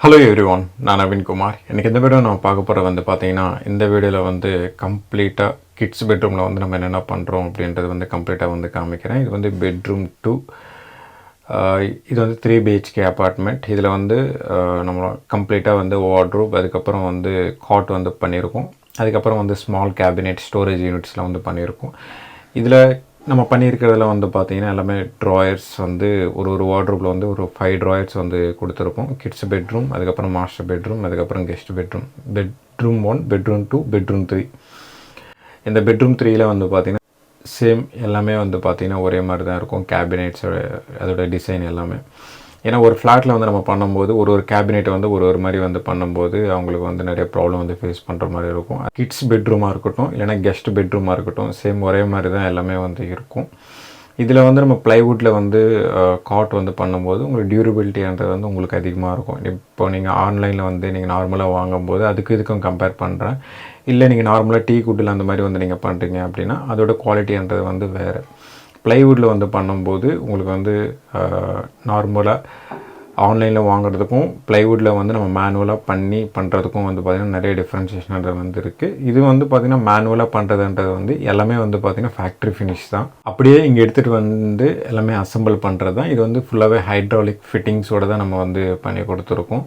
Hello everyone, நான் நவீன் குமார். எனக்கு இந்த வீடியோ நான் பார்க்க போகிறது வந்து பார்த்தீங்கன்னா இந்த வீடியோவில் வந்து கம்ப்ளீட்டாக கிட்ஸ் பெட்ரூமில் வந்து நம்ம என்னென்ன பண்ணுறோம் அப்படின்றது வந்து கம்ப்ளீட்டாக வந்து காமிக்கிறேன். இது வந்து பெட்ரூம் 2. இது வந்து 3 BHK அப்பார்ட்மெண்ட். இதில் வந்து நம்ம கம்ப்ளீட்டாக வந்து வார்ட்ரூப், அதுக்கப்புறம் வந்து காட் வந்து பண்ணியிருக்கோம். அதுக்கப்புறம் வந்து ஸ்மால் கேபினெட் ஸ்டோரேஜ் யூனிட்ஸ்லாம் வந்து பண்ணியிருக்கோம். இதில் நம்ம பண்ணியிருக்கிறதுல வந்து பார்த்திங்கன்னா எல்லாமே ட்ராயர்ஸ் வந்து ஒரு வார்ட்ரூப்பில் வந்து ஒரு 5 ட்ராயர்ஸ் வந்து கொடுத்துருக்கோம். கிட்ஸ் பெட்ரூம், அதுக்கப்புறம் மாஸ்டர் பெட்ரூம், அதுக்கப்புறம் guest bedroom. Bedroom 1, bedroom 2, bedroom 3. இந்த பெட்ரூம் 3ல் வந்து பார்த்திங்கன்னா சேம் எல்லாமே வந்து பார்த்திங்கன்னா ஒரே மாதிரி தான் இருக்கும். கேபினெட்ஸோட அதோட டிசைன் எல்லாமே. ஏன்னா ஒரு ஃப்ளாட்டில் வந்து நம்ம பண்ணும்போது ஒரு கேபினெட் வந்து ஒரு மாதிரி வந்து பண்ணும்போது அவங்களுக்கு வந்து நிறைய ப்ராப்ளம் வந்து ஃபேஸ் பண்ணுற மாதிரி இருக்கும். கிட்ஸ் பெட்ரூமாக இருக்கட்டும், இல்லைனா கெஸ்ட் பெட்ரூமாக இருக்கட்டும், சேம் ஒரே மாதிரி தான் எல்லாமே வந்து இருக்கும். இதில் வந்து நம்ம ப்ளைவுட்டில் வந்து காட் வந்து பண்ணும்போது உங்களுக்கு டியூரபிலிட்டின்றது வந்து உங்களுக்கு அதிகமாக இருக்கும். இப்போ நீங்கள் ஆன்லைனில் வந்து நீங்கள் நார்மலாக வாங்கும்போது இதுக்கும் கம்பேர் பண்ணுறேன். இல்லை நீங்கள் நார்மலாக டீ குட்டில் அந்த மாதிரி வந்து நீங்கள் பண்ணுறீங்க அப்படின்னா அதோட குவாலிட்டின்றது வந்து வேறு. ப்ளைவுட்டில் வந்து பண்ணும்போது உங்களுக்கு வந்து நார்மலாக ஆன்லைனில் வாங்குறதுக்கும் ப்ளைவுட்டில் வந்து நம்ம மேனுவலாக பண்ணுறதுக்கும் வந்து பார்த்திங்கன்னா நிறைய டிஃப்ரென்ஷியேஷன்றது வந்து இருக்குது. இது வந்து பார்த்திங்கன்னா மேனுவலாக பண்ணுறதுன்றது வந்து எல்லாமே வந்து பார்த்திங்கன்னா ஃபேக்ட்ரி ஃபினிஷ் தான். அப்படியே இங்கே எடுத்துகிட்டு வந்து எல்லாமே அசம்பிள் பண்ணுறது தான். இது வந்து ஃபுல்லாகவே ஹைட்ராலிக் ஃபிட்டிங்ஸோடு தான் நம்ம வந்து பண்ணி கொடுத்துருக்கோம்.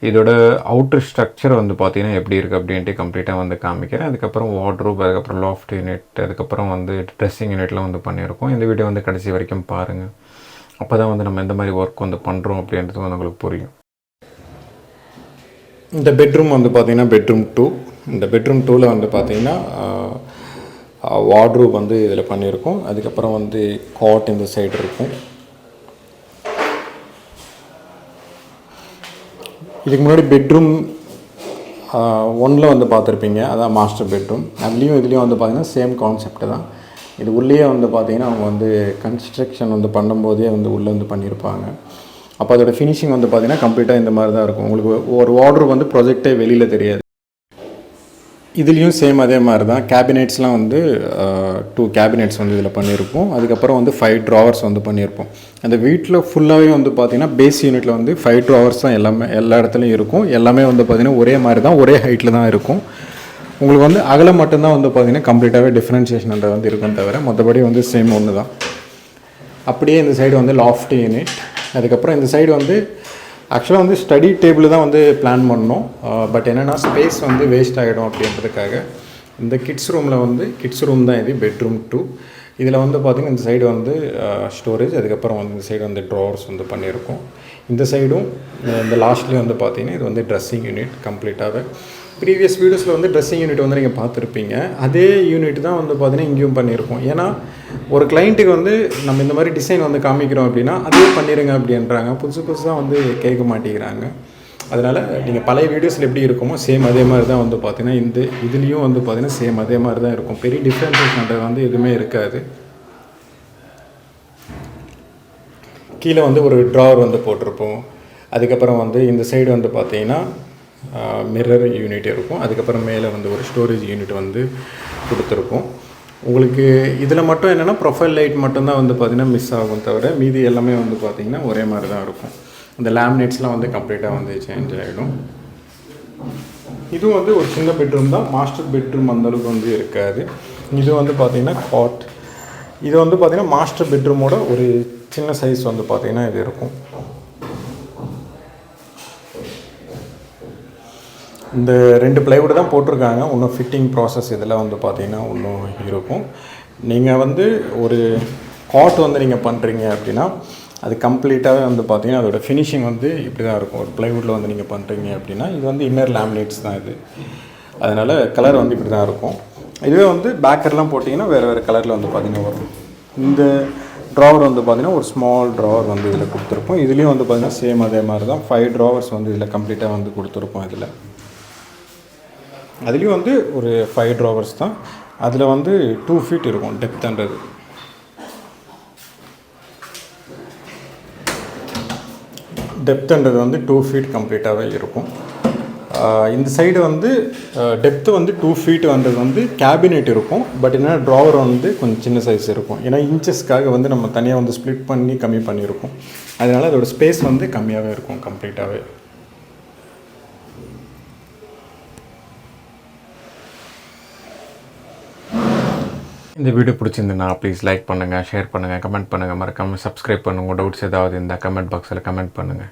இதோட அவுட்டர் ஸ்ட்ரக்சர் வந்து பார்த்திங்கன்னா எப்படி இருக்குது அப்படின்ட்டு கம்ப்ளீட்டாக வந்து காமிக்கிறேன். அதுக்கப்புறம் வார்ட்ரூப், அதுக்கப்புறம் லாஃப்ட் யூனிட், அதுக்கப்புறம் வந்து ட்ரெஸ்ஸிங் யூனிட்லாம் வந்து பண்ணியிருக்கோம். இந்த வீடியோ வந்து கடைசி வரைக்கும் பாருங்கள். அப்போ தான் வந்து நம்ம எந்த மாதிரி ஒர்க் வந்து பண்ணுறோம் அப்படின்றது வந்து உங்களுக்கு புரியும். இந்த பெட்ரூம் வந்து பார்த்திங்கன்னா பெட்ரூம் 2. இந்த பெட்ரூம் 2ல் வந்து பார்த்திங்கன்னா வார்ட்ரூப் வந்து இதில் பண்ணியிருக்கோம். அதுக்கப்புறம் வந்து காட் இந்த சைடு இருக்கும். இதுக்கு முன்னாடி பெட்ரூம் 1ல் வந்து பார்த்துருப்பீங்க, அதான் மாஸ்டர் பெட்ரூம். இதுலேயும் வந்து பார்த்திங்கன்னா சேம் கான்செப்ட் தான். இது உள்ளே வந்து பார்த்திங்கன்னா அவங்க வந்து கன்ஸ்ட்ரக்ஷன் வந்து பண்ணும்போதே வந்து உள்ளே வந்து பண்ணியிருப்பாங்க. அப்போ அதோட ஃபினிஷிங் வந்து பார்த்திங்கன்னா கம்ப்ளீட்டாக இந்த மாதிரி தான் இருக்கும். உங்களுக்கு ஒரு வார்ட்ரூப் வந்து ப்ரொஜெக்டே வெளியில் தெரியாது. இதுலேயும் சேம் அதே மாதிரி தான். கேபினெட்ஸ்லாம் வந்து 2 கேபினெட்ஸ் வந்து இதில் பண்ணியிருப்போம். அதுக்கப்புறம் வந்து 5 ட்ராவர்ஸ் வந்து பண்ணியிருப்போம். அந்த வீட்டில் ஃபுல்லாகவே வந்து பார்த்திங்கன்னா பேஸ் யூனிட்டில் வந்து 5 ட்ராவர்ஸ் தான் எல்லா இடத்துலையும் இருக்கும். எல்லாமே வந்து பார்த்திங்கன்னா ஒரே மாதிரி தான், ஒரே ஹைட்டில் தான் இருக்கும். உங்களுக்கு வந்து அகலம் மட்டும்தான் வந்து பார்த்திங்கன்னா கம்ப்ளீட்டாகவே டிஃப்ரென்ஷியேஷன்றது வந்து இருக்கும் தவிர மற்றபடி வந்து சேம் ஒன்று தான். அப்படியே இந்த சைடு வந்து லாஃப்ட் யூனிட். அதுக்கப்புறம் இந்த சைடு வந்து ஆக்சுவலாக வந்து ஸ்டடி டேபிள் தான் வந்து பிளான் பண்ணோம். பட் என்னென்னா ஸ்பேஸ் வந்து வேஸ்ட் ஆகிடும் அப்படின்றதுக்காக இந்த கிட்ஸ் ரூம் தான் இது பெட்ரூம் 2. இதில் வந்து பார்த்திங்கன்னா இந்த சைடு வந்து ஸ்டோரேஜ், அதுக்கப்புறம் வந்து இந்த சைடு வந்து ட்ராவர்ஸ் வந்து பண்ணியிருக்கோம். இந்த சைடும் இந்த லாஸ்ட்லேயும் வந்து பார்த்திங்கன்னா இது வந்து ட்ரெஸ்ஸிங் யூனிட் கம்ப்ளீட்டாகவே. ப்ரீவியஸ் வீடியோஸில் வந்து ட்ரெஸ்ஸிங் யூனிட் வந்து நீங்கள் பார்த்துருப்பீங்க. அதே யூனிட் தான் வந்து பார்த்திங்கன்னா இங்கேயும் பண்ணியிருக்கோம். ஏன்னா ஒரு கிளைண்ட்டுக்கு வந்து நம்ம இந்த மாதிரி டிசைன் வந்து காமிக்கிறோம் அப்படின்னா அதே பண்ணிடுங்க அப்படின்றாங்க. புதுசாக வந்து கேட்க மாட்டேங்கிறாங்க. அதனால் நீங்கள் பழைய வீடியோஸில் எப்படி இருக்குமோ சேம் அதே மாதிரி தான் வந்து பார்த்திங்கன்னா இதுலேயும் வந்து பார்த்திங்கன்னா சேம் அதே மாதிரி தான் இருக்கும். பெரிய டிஃப்ரென்ஸேஷன்றது வந்து எதுவுமே இருக்காது. கீழே வந்து ஒரு ட்ராவர் வந்து போட்டிருப்போம். அதுக்கப்புறம் வந்து இந்த சைடு வந்து பார்த்திங்கன்னா மிரர் யூனிட் இருக்கும். அதுக்கப்புறம் மேலே வந்து ஒரு ஸ்டோரேஜ் யூனிட் வந்து கொடுத்துருப்போம். உங்களுக்கு இதில் மட்டும் என்னென்னா ப்ரொஃபைல் லைட் மட்டும்தான் வந்து பார்த்திங்கன்னா மிஸ் ஆகும் தவிர மீதி எல்லாமே வந்து பார்த்திங்கன்னா ஒரே மாதிரி தான் இருக்கும். இந்த லேமினேட்ஸ்லாம் வந்து கம்ப்ளீட்டாக வந்து சேஞ்ச் ஆகிடும். இதுவும் வந்து ஒரு சின்ன பெட்ரூம் தான். மாஸ்டர் பெட்ரூம் அந்தளவுக்கு வந்து இருக்காது. இது வந்து பார்த்திங்கன்னா காட். இது வந்து பார்த்திங்கன்னா மாஸ்டர் பெட்ரூமோட ஒரு சின்ன சைஸ் வந்து பார்த்திங்கன்னா இது இருக்கும். இந்த 2 ப்ளைவுட் தான் போட்டிருக்காங்க. இன்னும் ஃபிட்டிங் ப்ராசஸ் இதெல்லாம் வந்து பார்த்திங்கன்னா இன்னும் இருக்கும். நீங்கள் வந்து ஒரு காட் வந்து நீங்கள் பண்ணுறீங்க அப்படின்னா அது கம்ப்ளீட்டாகவே வந்து பார்த்திங்கன்னா அதோடய ஃபினிஷிங் வந்து இப்படி தான் இருக்கும். ஒரு ப்ளைவுட்டில் வந்து நீங்கள் பண்ணுறீங்க அப்படின்னா இது வந்து இன்னர் லேமினேட்ஸ் தான் இது. அதனால் கலர் வந்து இப்படி தான் இருக்கும். இதுவே வந்து பேக்கர்லாம் போட்டிங்கன்னா வேறு கலரில் வந்து பார்த்திங்கன்னா வரும். இந்த ட்ராவர் வந்து பார்த்திங்கன்னா ஒரு ஸ்மால் ட்ராவர் வந்து இதில் கொடுத்துருப்போம். இதுலேயும் வந்து பார்த்திங்கன்னா சேம் அதே மாதிரி தான் 5 ட்ராவர்ஸ் வந்து இதில் கம்ப்ளீட்டாக வந்து கொடுத்துருப்போம். அதுலேயும் வந்து ஒரு 5 ட்ராவர்ஸ் தான். அதில் வந்து 2 feet இருக்கும் டெப்த்ன்றது. டெப்த்ன்றது வந்து 2 feet கம்ப்ளீட்டாகவே இருக்கும். இந்த சைடு வந்து டெப்த்து வந்து 2 feet வந்தது வந்து கேபினெட் இருக்கும். பட் என்னென்னா ட்ராவர் வந்து கொஞ்சம் சின்ன சைஸ் இருக்கும். ஏன்னா இன்ச்சஸ்க்காக வந்து நம்ம தனியாக வந்து ஸ்ப்ளிட் பண்ணி கம்மி பண்ணியிருக்கோம். அதனால் அதோடய ஸ்பேஸ் வந்து கம்மியாகவே இருக்கும் கம்ப்ளீட்டாகவே. இந்த வீடியோ பிடிச்சிருந்துன்னா ப்ளீஸ் லைக் பண்ணுங்கள், ஷேர் பண்ணுங்கள், கமெண்ட் பண்ணுங்கள், மறக்காமல் சப்ஸ்கிரைப் பண்ணுங்கள். டவுட்ஸ் ஏதாவது இருந்தால் கமெண்ட் பாக்ஸில் கமெண்ட் பண்ணுங்கள்.